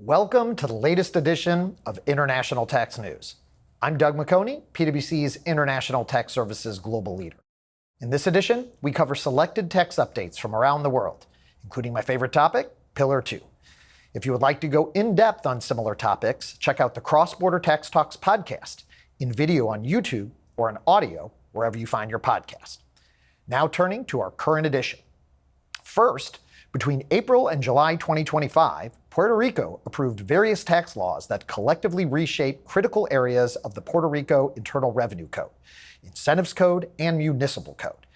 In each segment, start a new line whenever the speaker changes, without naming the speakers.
Welcome to the latest edition of International Tax News. I'm Doug McHoney, PwC's International Tax Services Global Leader. In this edition, we cover selected tax updates from around the world, including my favorite topic, Pillar 2. If you would like to go in-depth on similar topics, check out the Cross-Border Tax Talks podcast in video on YouTube or in audio wherever you find your podcast. Now turning to our current edition. First, between April and July 2025, Puerto Rico approved various tax laws that collectively reshape critical areas of the Puerto Rico Internal Revenue Code, Incentives Code, and Municipal Code.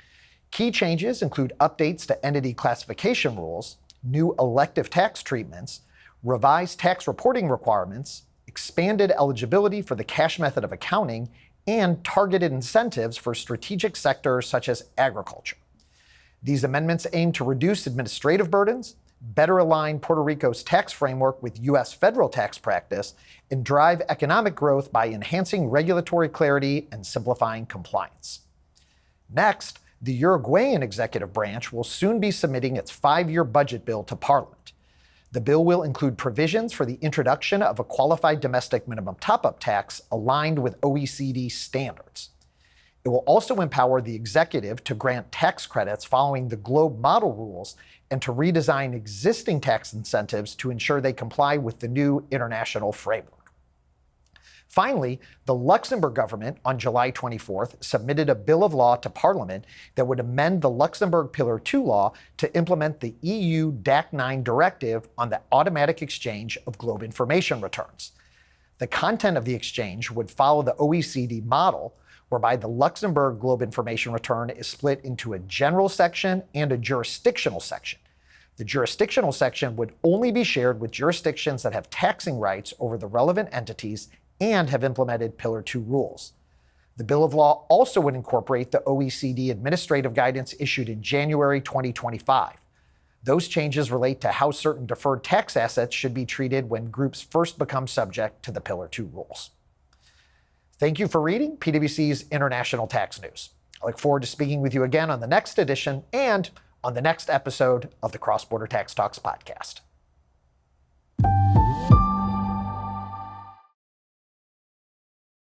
Key changes include updates to entity classification rules, new elective tax treatments, revised tax reporting requirements, expanded eligibility for the cash method of accounting, and targeted incentives for strategic sectors such as agriculture. These amendments aim to reduce administrative burdens, better align Puerto Rico's tax framework with U.S. federal tax practice, and drive economic growth by enhancing regulatory clarity and simplifying compliance. Next, the Uruguayan executive branch will soon be submitting its 5-year budget bill to Parliament. The bill will include provisions for the introduction of a qualified domestic minimum top-up tax aligned with OECD standards. It will also empower the executive to grant tax credits following the Globe model rules and to redesign existing tax incentives to ensure they comply with the new international framework. Finally, the Luxembourg government on July 24th submitted a bill of law to Parliament that would amend the Luxembourg Pillar 2 law to implement the EU DAC 9 directive on the automatic exchange of Globe information returns. The content of the exchange would follow the OECD model, whereby the Luxembourg Globe information return is split into a general section and a jurisdictional section. The jurisdictional section would only be shared with jurisdictions that have taxing rights over the relevant entities and have implemented Pillar 2 rules. The bill of law also would incorporate the OECD administrative guidance issued in January 2025. Those changes relate to how certain deferred tax assets should be treated when groups first become subject to the Pillar 2 rules. Thank you for reading PwC's International Tax News. I look forward to speaking with you again on the next edition and on the next episode of the Cross-Border Tax Talks podcast.